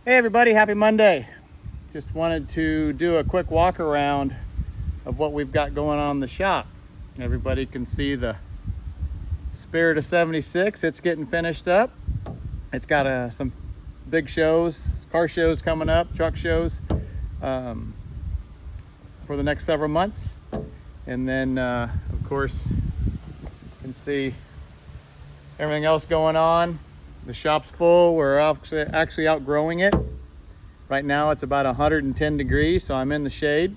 Hey everybody, happy Monday. Just wanted to do a quick walk around of what we've got going on in the shop. Everybody can see the Spirit of 76. It's getting finished up. It's got some big shows, car shows coming up, truck shows for the next several months. And then of course you can see everything else going on. The shop's full. We're actually outgrowing it. Right now it's about 110 degrees, so I'm in the shade.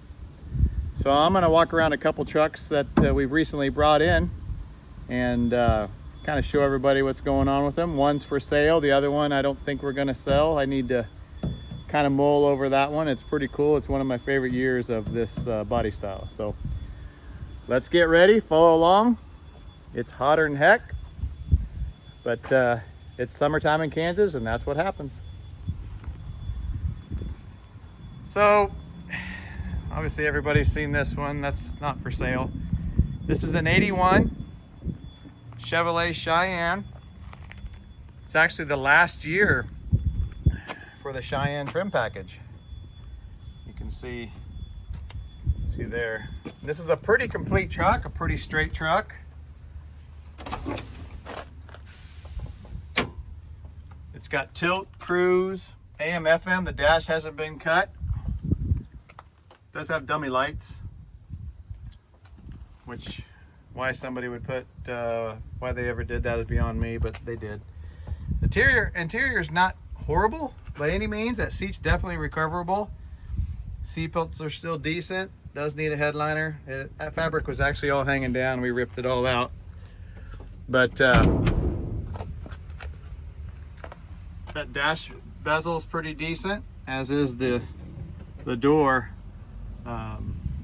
So I'm gonna walk around a couple trucks that we've recently brought in and kind of show everybody what's going on with them. One's for sale, the other one I don't think we're gonna sell. I need to kind of mull over that one. It's pretty cool. It's one of my favorite years of this body style. So let's get ready, follow along. It's hotter than heck, but it's summertime in Kansas, and that's what happens. So, obviously everybody's seen this one. That's not for sale. This is an 81 Chevrolet Cheyenne. It's actually the last year for the Cheyenne trim package. You can see there. This is a pretty complete truck, a pretty straight truck. It's got tilt, cruise, AM, FM. The dash hasn't been cut. It does have dummy lights, which why somebody would put, why they ever did that is beyond me, but they did. The interior is not horrible by any means. That seat's definitely recoverable. Seat belts are still decent. Does need a headliner. That fabric was actually all hanging down. We ripped it all out. But that dash bezel is pretty decent, as is the door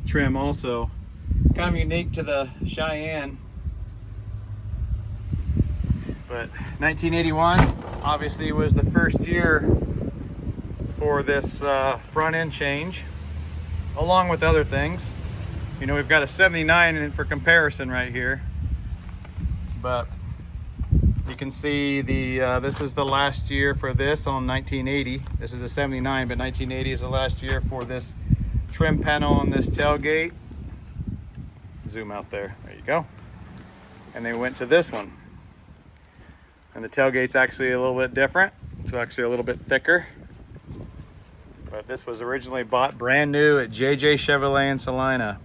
trim also. Kind of unique to the Cheyenne. But 1981 obviously was the first year for this front end change, along with other things. You know, we've got a 79 in for comparison right here, but you can see this is the last year for this on 1980. This is a 79, but 1980 is the last year for this trim panel on this tailgate. Zoom out there. There you go. And they went to this one. And the tailgate's actually a little bit different. It's actually a little bit thicker. But this was originally bought brand new at JJ Chevrolet in Salina.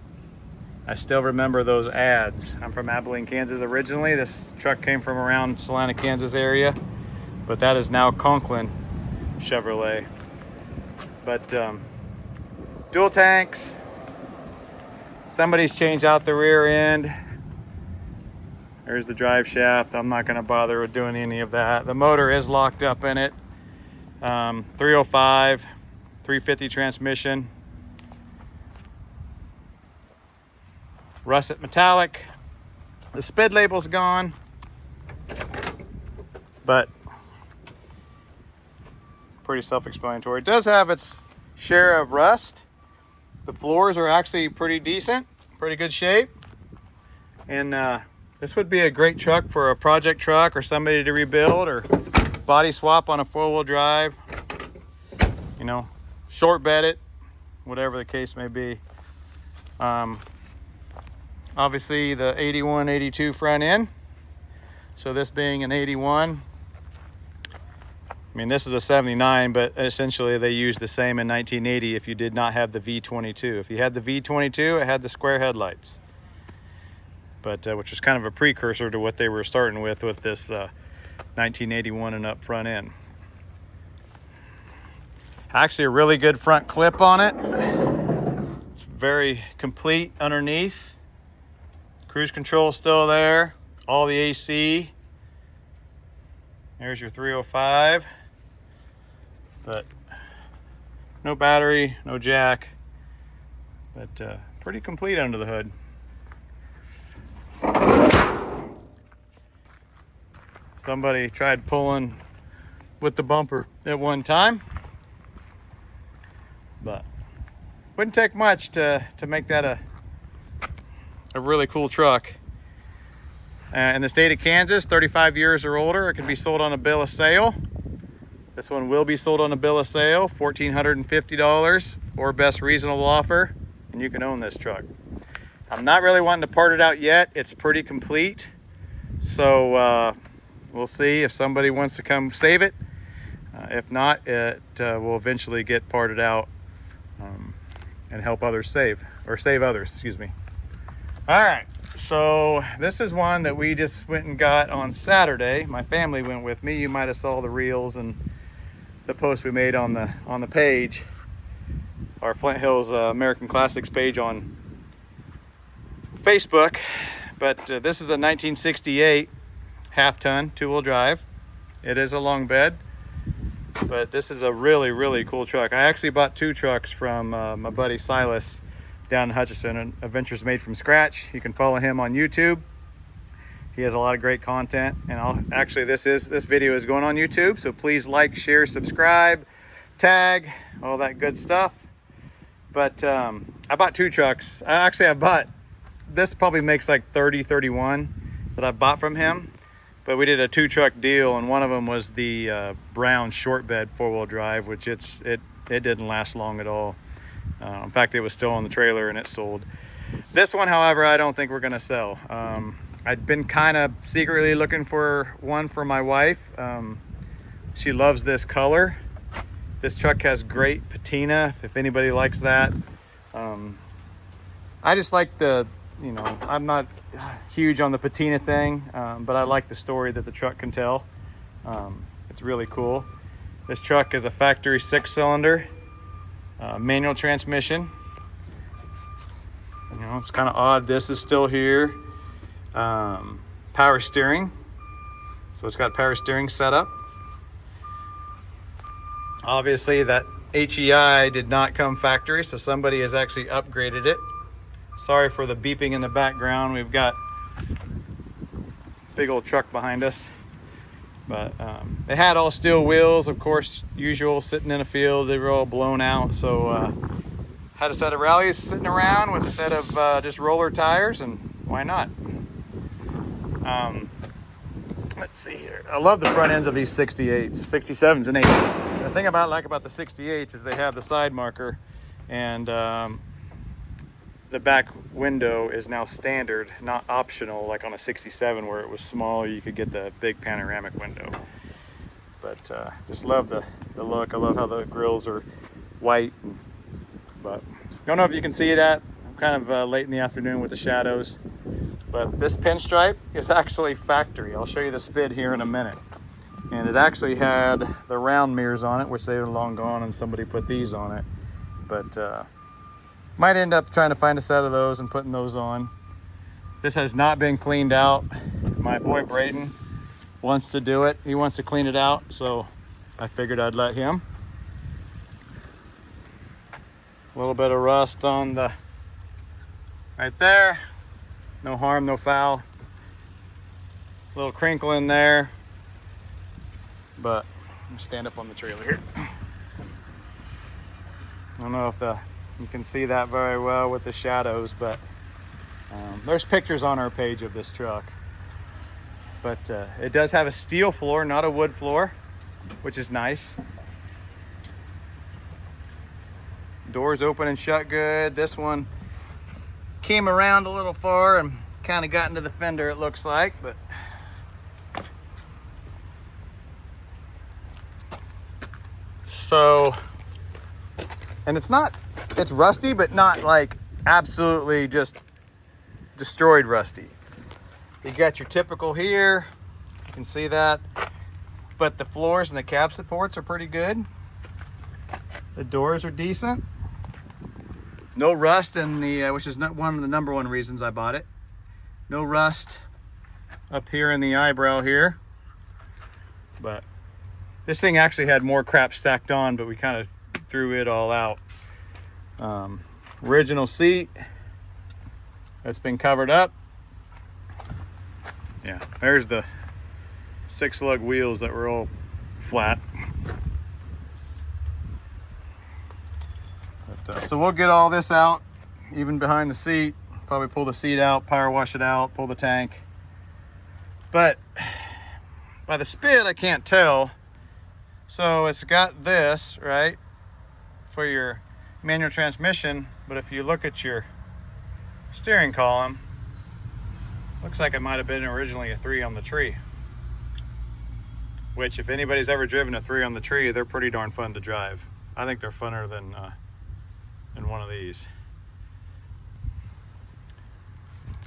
I still remember those ads. I'm from Abilene, Kansas originally. This truck came from around Salina, Kansas area, but that is now Conklin Chevrolet. But dual tanks. Somebody's changed out the rear end. There's the drive shaft. I'm not gonna bother with doing any of that. The motor is locked up in it. 305, 350 transmission. Russet metallic. The SPID label's gone, but pretty self-explanatory. It does have its share of rust. The floors are actually pretty decent, pretty good shape. And this would be a great truck for a project truck or somebody to rebuild or body swap on a 4-wheel drive. You know, short bed it, whatever the case may be. Obviously the 81, 82 front end. So this being an 81, I mean, this is a 79, but essentially they used the same in 1980 if you did not have the V22. If you had the V22, it had the square headlights. But which is kind of a precursor to what they were starting with this 1981 and up front end. Actually a really good front clip on it. It's very complete underneath. Cruise control still there. All the AC. There's your 305. But no battery, no jack. But pretty complete under the hood. Somebody tried pulling with the bumper at one time, but wouldn't take much to make that a really cool truck. In the state of Kansas, 35 years or older, it can be sold on a bill of sale. This one will be sold on a bill of sale, $1,450 or best reasonable offer, and you can own this truck. I'm not really wanting to part it out yet. It's pretty complete. So we'll see if somebody wants to come save it. If not, it will eventually get parted out and help others save others, excuse me. All right, so this is one that we just went and got on Saturday. My family went with me. You might have saw the reels and the post we made on the page, our Flint Hills American Classics page on Facebook. But this is a 1968 half-ton two-wheel drive. It is a long bed, but this is a really, really cool truck. I actually bought two trucks from my buddy Silas down in Hutchinson, and Adventures Made from Scratch. You can follow him on YouTube. He has a lot of great content, and this video is going on YouTube, so please like, share, subscribe, tag, all that good stuff. But I bought two trucks. I bought, this probably makes like 31 that I bought from him, but we did a two truck deal, and one of them was the brown short bed four-wheel drive, which it didn't last long at all. In fact, it was still on the trailer and it sold. This one, however, I don't think we're gonna sell. I'd been kind of secretly looking for one for my wife. She loves this color. This truck has great patina, if anybody likes that. I just like I'm not huge on the patina thing, but I like the story that the truck can tell. It's really cool. This truck is a factory 6-cylinder manual transmission. It's kind of odd. This is still here. Power steering. So it's got power steering set up. Obviously that HEI did not come factory, so somebody has actually upgraded it. Sorry for the beeping in the background. We've got a big old truck behind us. But it had all steel wheels, of course, usual, sitting in a field. They were all blown out, so had a set of rallies sitting around with a set of just roller tires, and why not? Let's see here. I love the front ends of these 68s, 67s and 80s. The thing I like about the 68s is they have the side marker, and the back window is now standard, not optional like on a 67 where it was small. You could get the big panoramic window. But just love the look. I love how the grills are white. But don't know if you can see that. I'm kind of late in the afternoon with the shadows. But this pinstripe is actually factory. I'll show you the spid here in a minute. And it actually had the round mirrors on it, which they were long gone, and somebody put these on it. But might end up trying to find a set of those and putting those on. This has not been cleaned out. My boy Braden wants to do it. He wants to clean it out, so I figured I'd let him. A little bit of rust on the right there. No harm, no foul. A little crinkle in there, but I'm gonna stand up on the trailer here. I don't know if you can see that very well with the shadows, but there's pictures on our page of this truck. But it does have a steel floor, not a wood floor, which is nice. Doors open and shut good. This one came around a little far and kind of got into the fender, it looks like, but so, and it's rusty, but not like absolutely just destroyed rusty. You got your typical here, you can see that, but the floors and the cab supports are pretty good. The doors are decent. No rust in the, which is not one of the number one reasons I bought it. No rust up here in the eyebrow here. But this thing actually had more crap stacked on, but we kind of threw it all out. Original seat that's been covered up. Yeah, there's the 6-lug wheels that were all flat. But, so we'll get all this out, even behind the seat. Probably pull the seat out, power wash it out, pull the tank. But by the spit, I can't tell. So it's got this, right, for your manual transmission, but if you look at your steering column, looks like it might have been originally a 3 on the tree. Which, if anybody's ever driven a 3 on the tree, they're pretty darn fun to drive. I think they're funner than one of these.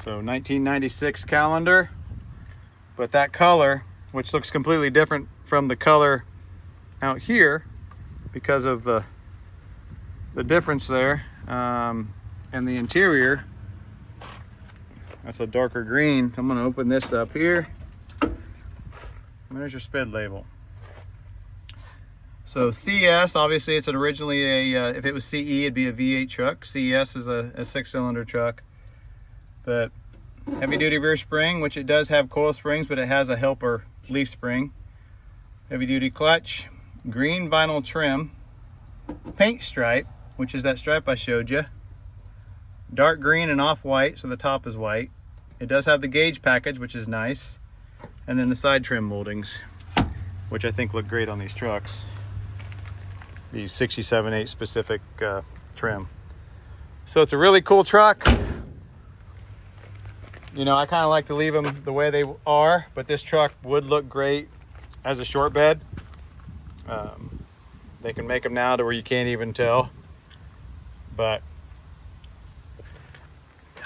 So 1996 calendar, but that color, which looks completely different from the color out here because of the difference there, and the interior, that's a darker green. I'm going to open this up here. There's your SPID label. So CS, obviously it's originally a, if it was CE, it'd be a V8 truck. CS is a 6-cylinder truck. But heavy duty rear spring, which it does have coil springs, but it has a helper leaf spring. Heavy duty clutch, green vinyl trim, paint stripe, which is that stripe I showed you. Dark green and off-white, so the top is white. It does have the gauge package, which is nice. And then the side trim moldings, which I think look great on these trucks. The 67.8 specific trim. So it's a really cool truck. You know, I kind of like to leave them the way they are, but this truck would look great as a short bed. They can make them now to where you can't even tell. But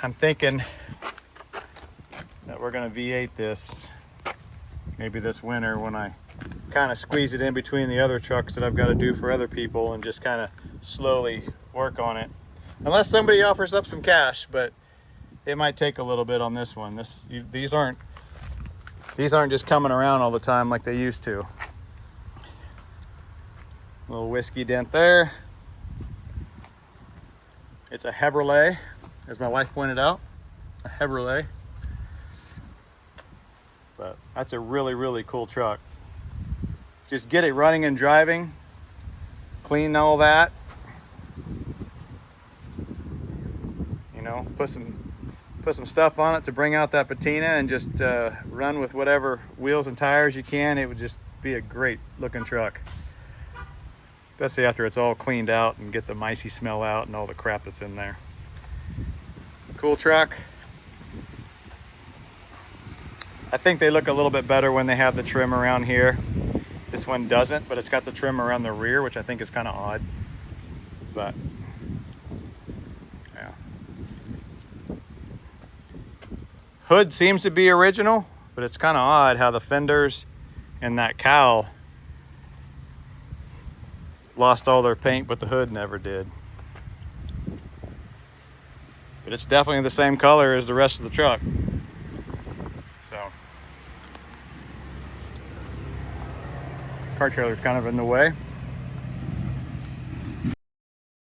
I'm thinking that we're gonna V8 this maybe this winter when I kind of squeeze it in between the other trucks that I've got to do for other people and just kind of slowly work on it. Unless somebody offers up some cash, but it might take a little bit on this one. These aren't just coming around all the time like they used to. Little whiskey dent there. It's a Chevrolet, as my wife pointed out, a Chevrolet. But that's a really, really cool truck. Just get it running and driving, clean all that. You know, put some stuff on it to bring out that patina and just run with whatever wheels and tires you can. It would just be a great looking truck. Especially after it's all cleaned out and get the micey smell out and all the crap that's in there. Cool truck. I think they look a little bit better when they have the trim around here. This one doesn't, but it's got the trim around the rear, which I think is kind of odd. But yeah. Hood seems to be original, but it's kind of odd how the fenders and that cowl lost all their paint, but the hood never did. But it's definitely the same color as the rest of the truck. So, car trailer's kind of in the way.